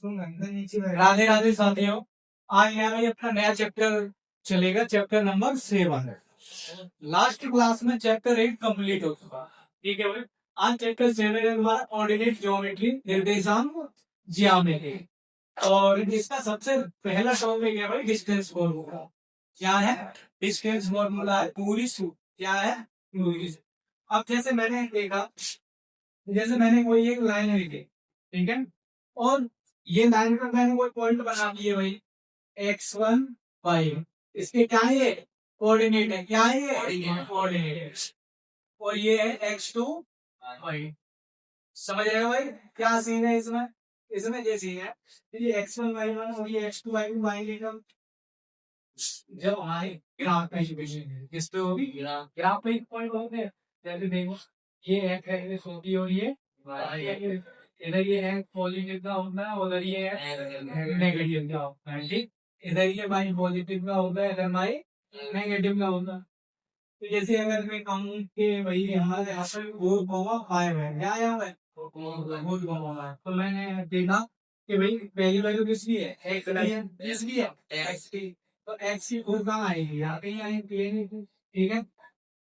राधे राधे साथियों, आज यहाँ भाई अपना नया चैप्टर चलेगा, चैप्टर नंबर 7। लास्ट क्लास में चैप्टर 8 कंप्लीट हो चुका। ठीक है भाई, आज चैप्टर 7 है हमारा कोऑर्डिनेट ज्योमेट्री, निर्देशांक ज्यामिति। और इसका सबसे पहला टॉपिक है भाई डिस्टेंस फॉर्मूला। क्या है? डिस्टेंस फॉर्मूला है पूरी क्या है पूरी। अब जैसे मैंने देखा, जैसे मैंने कोई एक लाइन लिखी, ठीक है, और ये लाइन का मैंने कोई पॉइंट बना दिए भाई, x1 y, इसके क्या है ये कोऑर्डिनेट है, क्या है ये कोऑर्डिनेट, और ये है x2 y। समझ रहे हो भाई क्या सीन है इसमें? इसमें ये सीन है, ये x1 y1 और ये x2 y2 y लेकर जब हमारी ग्राफ का इक्वेशन किस पे होगी, ग्राफ पे एक पॉइंट होते हैं। जैसे देखो ये x है छोटी और ये y है, इधर ये है पॉजिटिव का होता है, उधर ये है नेगेटिव का होता है। ठीक, इधर ये y पॉजिटिव का होता है, इधर y नेगेटिव का होता है। तो जैसे अगर मैं कहूँ कि भाई हमारे यहाँ पर 4,5 है, क्या यहाँ है 4,5, तो मैंने देखा कि भाई पहली वैल्यू किसकी है, x की है, किसकी है x की, तो x की 4 कहाँ आएगी, यहाँ पे ही आएगी। ठीक है,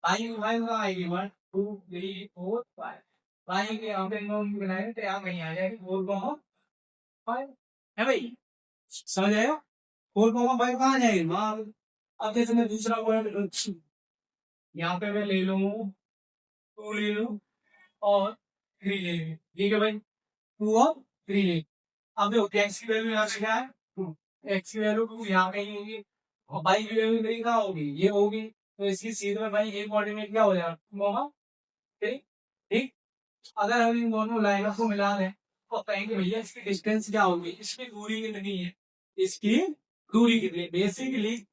y कहाँ आएगी 1 2 3 4 5, y के यहाँ पे नॉन बनाए तो यहाँ कहीं आ जाएगी 4,5 है भाई। समझ आया? 4,5 कहाँ जाएगी वहां। अब जैसे मैं दूसरा पॉइंट यहाँ पे मैं ले लूँ 2 ले लूँ और 3 ले लूँ। ठीक है भाई, 2 और 3 ले। अब देखो x की वैल्यू यहाँ पे क्या है 2, x की वैल्यू 2 यहाँ कहीं होगी और y की वैल्यू कहीं कहाँ होगी, ये होगी। तो इसकी सीधे में भाई ये कोऑर्डिनेट क्या हो जाएगा 3। ठीक, अगर हम इन दोनों लाइनों को मिला दें तो कहेंगे भैया इसकी डिस्टेंस क्या होगी, इसकी दूरी कितनी है, इसकी दूरी कितनी। बेसिकली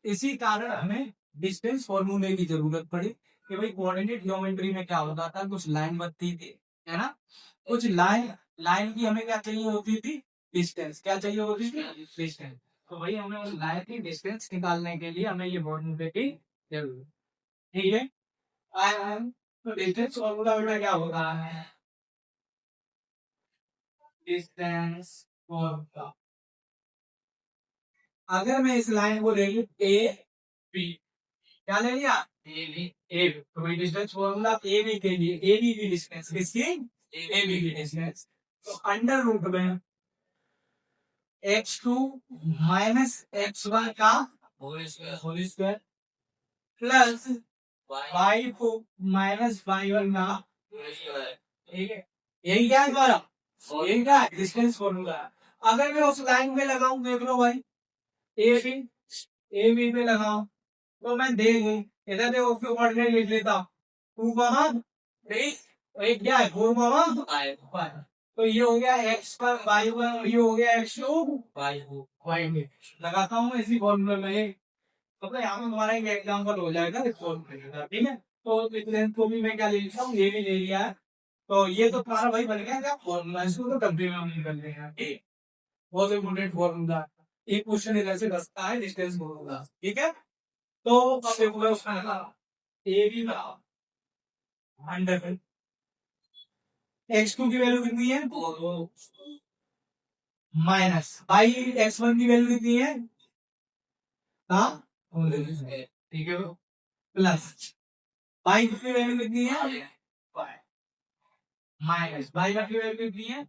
इसी कारण हमें डिस्टेंस फॉर्मूले की जरूरत पड़ी कि भाई कोऑर्डिनेट ज्योमेट्री में क्या होता था, कुछ लाइन बनती थी, है ना, कुछ लाइन लाइन की हमें क्या चाहिए होती थी, डिस्टेंस। क्या चाहिए होती थी, डिस्टेंस। तो भाई हमें उस लाइन की डिस्टेंस निकालने के लिए हमें ये फॉर्मूले की जरूरत। ठीक है, तो डिस्टेंस फॉर्मूला बेटा क्या होता है, डिस्टेंस फॉर्मूला। अगर मैं इस लाइन को ले लूं ए बी, क्या ले लिया ए बी, ए बी, तो भाई डिस्टेंस फॉर्मूला ए बी के लिए, ए बी की डिस्टेंस किसकी, ए बी की डिस्टेंस, तो अंडर रूट में x2 माइनस x1 का whole square plus y2 minus y1 का होल स्क्वायर। ठीक है, यही क्या है द्वारा, यही क्या है डिस्टेंस फॉर्मूला। अगर मैं उस लाइन पे लगाऊं, देख लो भाई ए बी पे लगाऊं तो मैं देख लूं, इधर देखो उसके कोऑर्डिनेट लिख लेता 2,3, एक क्या है 4,5, तो ये हो गया x पर y1 और ये हो गया x2 y में लगाता हूँ इसी फॉर्मूले में। तो यहाँ में हमारा एक एग्जाम्पल हो जाएगा इस फॉर्मूले का। ठीक है, तो इस को भी मैं क्या ले लेता हूँ, ये भी ले लिया है। तो ये तो तुम्हारा भाई बन गया क्या फॉर्मूला, इसको तो कंप्लीट हम नहीं कर लेंगे। बहुत इंपोर्टेंट फॉर्मूला, एक क्वेश्चन इधर से दसता है डिस्टेंस फॉर्मूला। ठीक है, तो अब देखो मैं उसका ए बी अंडर x2 की वैल्यू कितनी है माइनस y x1 की वैल्यू कितनी है, हाँ ठीक है, प्लस y की वैल्यू कितनी है माइनस y की वैल्यू कितनी है,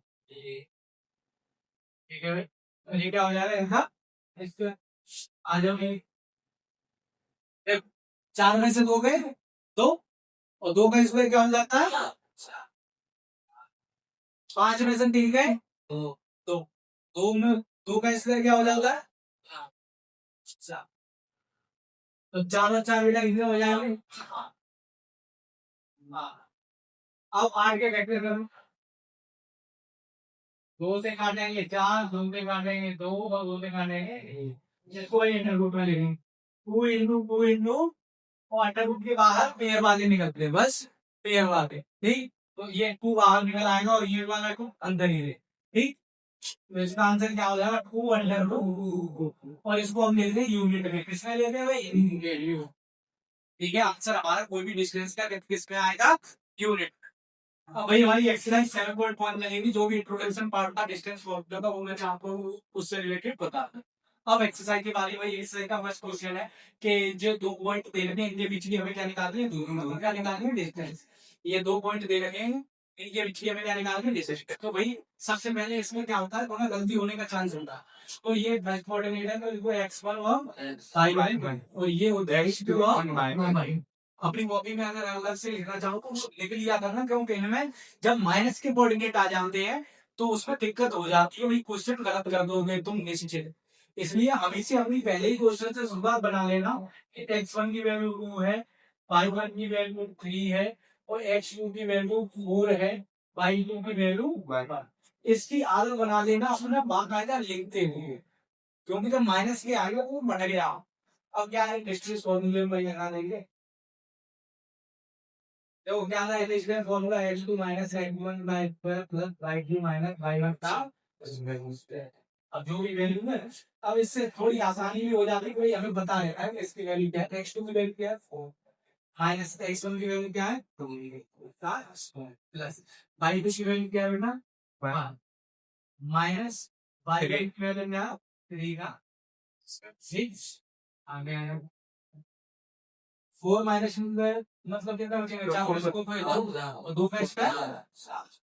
ठीक है। तो ये क्या हो जाएगा इसका, इसका आ जाओगे 4 में से 2 गए 2, और 2 का स्क्वायर क्या हो जाता है 5 में से 3 गए 2, 2 2 में 2 का स्क्वायर क्या हो जाता है 4, तो 4 और 4 बेटा कितने हो जाएंगे। अब 8 के फैक्टर करो, 2 से काटेंगे 4, 2 से काटेंगे 2 और 2 से काटेंगे, इसको इंटर रूट में लिखेंगे 2 इंटू 2 इंटू, और अंडर रूट के बाहर पेयर वाले निकलते हैं, बस पेयर वाले। ठीक, तो ये 2 बाहर निकल आएगा और ये वाला 2 अंदर ही रहे। ठीक, तो इसका आंसर क्या हो जाएगा 2 अंडर रूट, और इसको हम लेते हैं यूनिट में, किसमें लेते हैं भाई, ठीक है। आंसर हमारा कोई भी डिस्टेंस का किस में आएगा, यूनिट। अब भाई हमारी एक्सरसाइज 7.1 लगेगी, जो भी इंट्रोडक्शन पार्ट था डिस्टेंस फॉर्मूला का वो मैंने आपको उससे रिलेटेड बता दिया। अब एक्सरसाइज की बारी, भाई एक्सरसाइज का फर्स्ट क्वेश्चन है कि जो दो पॉइंट दे रखे हैं इनके बीच की हमें क्या निकालनी है, दूरी, मतलब क्या निकालनी है, डिस्टेंस। ये दो पॉइंट दे रखे हैं, इनके बीच की हमें क्या निकालनी है, डिस्टेंस। तो भाई सबसे पहले इसमें क्या होता है, थोड़ा गलती होने का चांस होता है। तो ये बेस्ट कोऑर्डिनेट है, तो इसको x1 और y1, और ये होता है x2 और y1। अपनी कॉपी में अगर अलग से लिखना चाहो तो वो लिख लिया करना, क्योंकि इनमें जब माइनस के कोऑर्डिनेट आ जाते हैं तो उसमें दिक्कत हो जाती है, वही क्वेश्चन गलत कर दोगे तुम निश्चित। इसलिए हमेशा अपनी पहले ही क्वेश्चन से शुरुआत बना लेना। x1 की वैल्यू 2 है, y1 की वैल्यू 3 है, और x2 की वैल्यू 4 है, y2 की वैल्यू 1। इसकी आदत बना लेना अपना बाकायदा लिखते हुए, क्योंकि जब माइनस के आगे वो बढ़ गया। अब क्या है, डिस्टेंस फॉर्मूले में लगा देंगे। देखो क्या था, इसलिए formula x2 minus x1 bye square plus y2 minus y1 का स्क्वायर। अब जो भी वैल्यू है, अब इससे थोड़ी आसानी भी हो जाती है, कोई हमें बता देता है कि इसकी वैल्यू क्या है। x2 की वैल्यू क्या है 4, माइनस x1 की वैल्यू क्या है 2 का स्क्वायर, प्लस y2 की वैल्यू क्या है बेटा 1, माइनस y1 की वैल्यू क्या है 3 का 6। आगे आया 4 माइनस मतलब कितना बचेगा, 4 इसको कोई और 2 का स्क्वायर 7।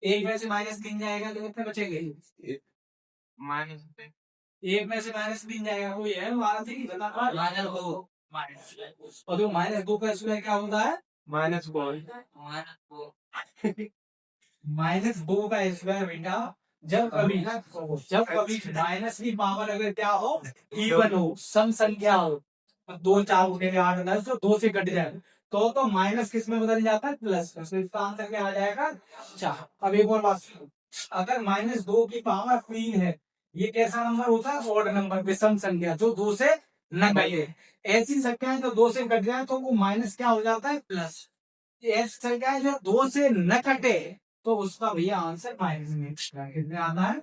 एक में से माइनस 3 जाएगा तो कितने बचेंगे, माइनस। एक में से माइनस 3 जाएगा, वो ये है हमारा 3 बता माइनस 2, माइनस, और जो माइनस 2 का स्क्वायर क्या होता है, माइनस 4, माइनस 2 का स्क्वायर बेटा। जब कभी माइनस की पावर अगर क्या हो, इवन हो, सम संख्या हो, 2 4 उठे 8 10 तो 2 से कट जाए, तो माइनस किस में बदल जाता है, प्लस। तो इसका आंसर क्या आ जाएगा 4। अब एक और बात सुनो, अगर माइनस 2 की पावर 3 है, ये कैसा नंबर होता है, ऑड नंबर, विषम संख्या, जो 2 से न कटे। ऐसी संख्या है जो 2 से कट जाए तो वो माइनस क्या हो जाता है, प्लस। ऐसी संख्या है जो 2 से न कटे तो उसका भैया आंसर माइनस में कितने आता है,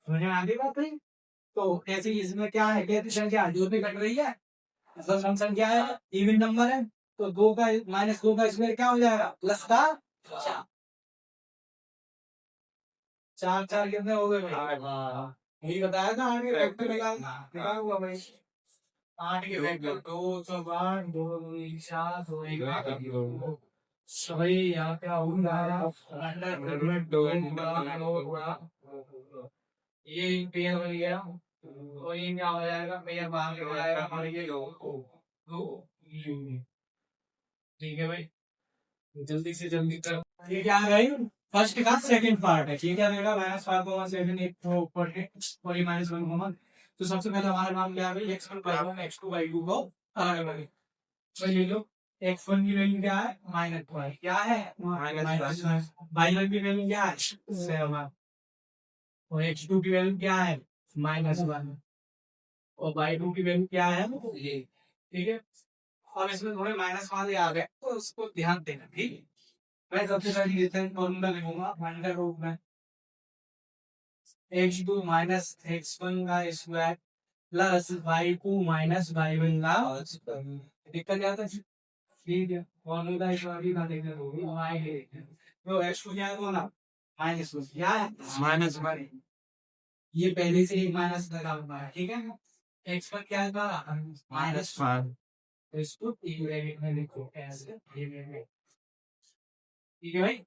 समझ में आ गई बात नहीं। तो ऐसे ही इसमें क्या है, कैसी संख्या जो भी घट रही है, मतलब सम संख्या है, इवन नंबर है, तो 2 का माइनस 2 का स्क्वायर क्या हो जाएगा, प्लस का 4। 4 4 कितने हो गए भाई, यही बताया था, 8 के फैक्टर निकालना निकाल हुआ भाई। 8 के फैक्टर 2 4 8 2 2 4 2 1 भाई यहाँ क्या होगा, ये पेयर बन गया, तो ये क्या हो जाएगा, पेयर बाहर हो जाएगा, और ये दो यूनिट। ठीक है भाई, जल्दी से जल्दी कर। ये क्या है भाई, फर्स्ट का सेकंड पार्ट है, ठीक है बेटा, माइनस 5,7 एक तो ऊपर है और ये माइनस 1 कॉमन। तो सबसे पहले हमारा नाम क्या है, x1 y1 x2 y2 को अलग अलग ले लो। x1 की वैल्यू क्या है, माइनस 5, क्या है माइनस, y1 की वैल्यू क्या है 7, और x2 की वैल्यू क्या है -1, और y2 की वैल्यू क्या है ये। ठीक है, अब इसमें थोड़े माइनस वाले आ गए तो उसको ध्यान देना, ठीक है। मैं सबसे पहले डिफरेंस फॉर्मूला लिखूंगा अंडर रूट में x2 माइनस x1 का square plus y2 minus y1 का स्क्वायर। दिक्कत क्या था, ठीक है, फॉर्मूला इस बार भी ना देखने होगी, y तो x2 क्या है ना, माइनस क्या है -1, ये पहले से एक माइनस लगा हुआ है, ठीक है। x पर क्या था -5, तो इसको ई ब्रैकेट में लिखो ऐसे, ये ठीक है भाई।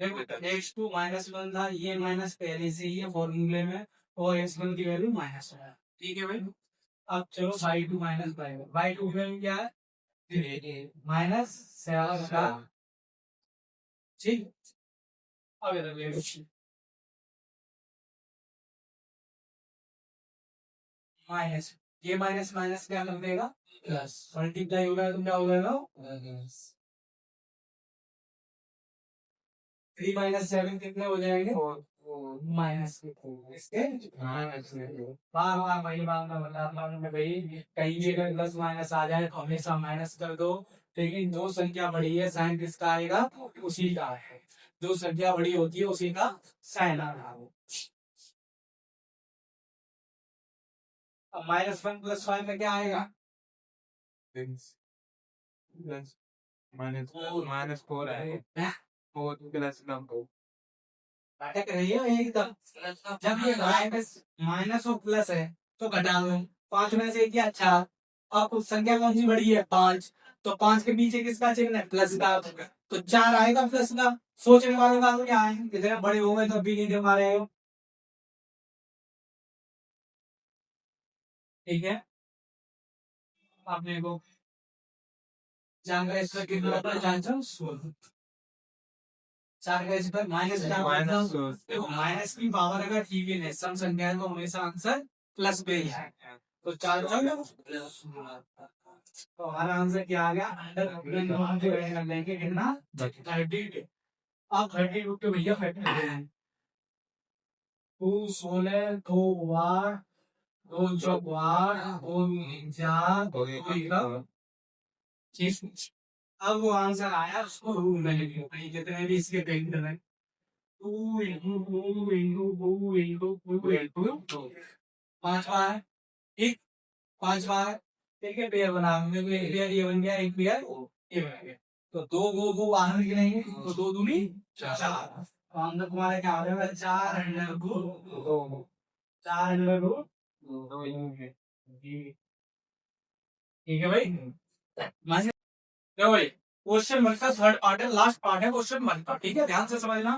x2 -1 था, ये माइनस पहले से ही है फॉर्मूले में, और x1 की वैल्यू माइनस है, ठीक है भाई। अब चलो y2 माइनस y2 की वैल्यू क्या है -7 का, ठीक। अब इधर ले लो, माइनस, ये माइनस माइनस क्या कर देगा, प्लस, मल्टीप्लाई होगा तो क्या हो जाएगा 3 -7 कितने हो जाएंगे, माइनस इसके बार बार वही बात मैं बताता हूँ मैं भाई, कहीं भी अगर प्लस माइनस आ जाए तो हमेशा माइनस कर दो। लेकिन जो संख्या बड़ी है साइन किसका आएगा, उसी का है, जो संख्या बड़ी होती है उसी का साइन आएगा। अब -1 + 5 में क्या आएगा, -4 है, 4 प्लस नंबर अटक रही है एकदम। जब ये माइनस माइनस और प्लस है तो घटा दो, 5 में से क्या 4। अब उस संख्या कौन सी बड़ी है 5, तो 5 के पीछे किसका चिन्ह है प्लस का, तो 4 आएगा प्लस का। सोचने वाले बात क्या है, इतने बड़े हो गए तो भी नहीं दे पा रहे हो। ठीक है, आप देखो जानकारी इसका कितना होता है जान जाओ 16। 4 का इस पर माइनस देखो माइनस की पावर अगर इवन है सम संख्या है तो हमेशा आंसर प्लस पे ही है। तो 4 तो हमारा आंसर क्या आ गया अंडर लेंगे कितना 30। अब 32 के भैया फैक्टर 2 16 2 8 2 चौक 8 2 4 ठीक। अब वो आंसर आया उसको रूल में लिखो कहीं कितने भी इसके पेंट करें 2 इंटू 2 इंटू 2 इंटू 2 इंटू 5 बार ठीक 5 बार ठीक है पेयर बनाएंगे तो एक पेयर ये बन गया एक पेयर ये बन गया। तो 2 2 बाहर निकलेंगे तो 2 दूनी 4 तो अंदर तुम्हारे क्या हो जाएगा 4 अंडर रूट 4 अंडर रूट ठीक है भाई। देखो भाई क्वेश्चन वन का थर्ड पार्ट है लास्ट पार्ट है क्वेश्चन वन का ठीक है ध्यान से समझना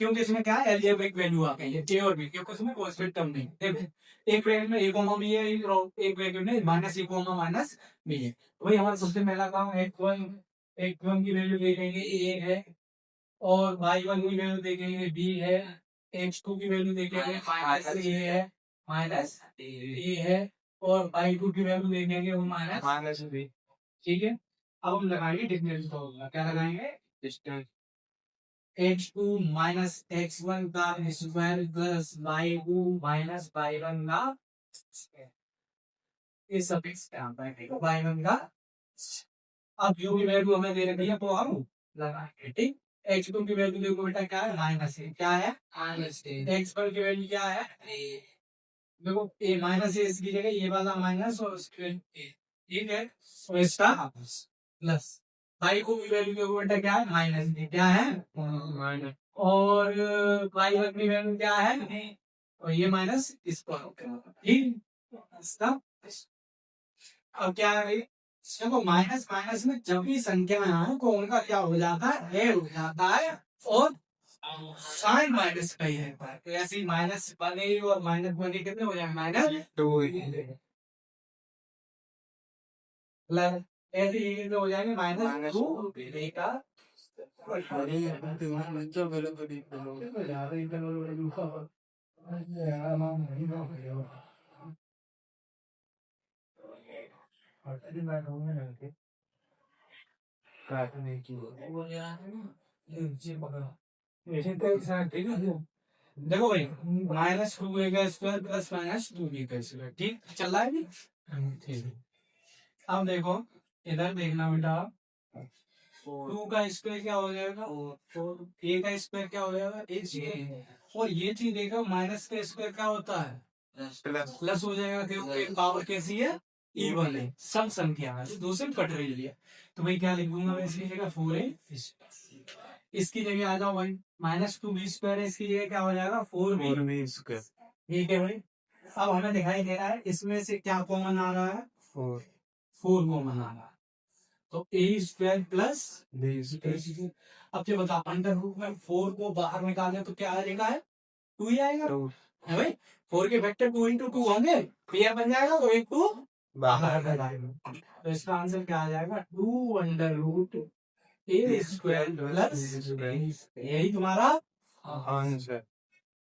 क्योंकि इसमें क्या है एलजेब्रिक वैल्यू आ गई है ए और बी क्योंकि इसमें कांस्टेंट टर्म नहीं देखो एक ब्रैकेट में ए कॉमा बी है एक ब्रैकेट में माइनस ए कॉमा माइनस बी है। वही हमारा सबसे पहला काम एक वन की वैल्यू देखेंगे ए है और वाई वन की वैल्यू देखेंगे बी है एक्स टू की वैल्यू देखेंगे माइनस ए है माइनस ए है और वाई टू की वैल्यू देखेंगे वो माइनस बी ठीक है। अब हम लगाएंगे डिफरेंस फॉर्मूला क्या लगाएंगे डिस्टेंस x2 माइनस x1 का square plus y2 minus y1 का ये सब y1 का अब u की वैल्यू हमें दे रखी है तो हम लगाएंगे ठीक। x2 की वैल्यू देखो बेटा क्या है माइनस ए क्या है माइनस ए x1 की वैल्यू क्या है देखो ए माइनस ए इसकी जगह ये वाला माइनस और उसके ठीक है तो इसका प्लस भाई को वैल्यू के बेटा क्या है माइनस क्या है माइनस और वाई वन की वैल्यू क्या है और ये माइनस इस पर ठीक इसका अब क्या है देखो माइनस माइनस में जब भी संख्या है तो उनका क्या हो जाता है हो जाता है और साइन माइनस का ही है तो ऐसे ही माइनस बने और माइनस बने कितने हो जाए माइनस 2 प्लस ऐसे ही हो जाएंगे माइनस 2 का देखो भाई माइनस 2 का स्क्वायर प्लस माइनस 2 का स्क्वायर ठीक चल रहा है भी ठीक। अब देखो इधर देखना बेटा 2 का स्क्वायर क्या हो जाएगा ए का स्क्वायर क्या हो जाएगा एक और ये चीज देखो माइनस का स्क्वायर क्या होता है प्लस हो जाएगा क्योंकि पावर कैसी है इवन है सम संख्या है दो से कट रही है तो भाई क्या लिखूंगा मैं इसकी जगह 4 है इसकी जगह आ जाओ भाई माइनस 2 बी स्क्वायर है इसकी जगह क्या हो जाएगा 4 बी स्क्वायर ठीक है भाई। अब हमें दिखाई दे रहा है इसमें से क्या कॉमन आ रहा है 4 कॉमन आ रहा है तो ए स्क्वायर प्लस बी स्क्वायर। अब क्या बता अंडर रूट में 4 को बाहर निकाले तो क्या आ जाएगा 2 ही आएगा है भाई 4 के फैक्टर 2 into 2 होंगे पेयर बन जाएगा तो एक 2 बाहर जाएगा तो इसका आंसर क्या आ जाएगा 2 अंडर रूट ए स्क्वायर प्लस यही तुम्हारा आंसर।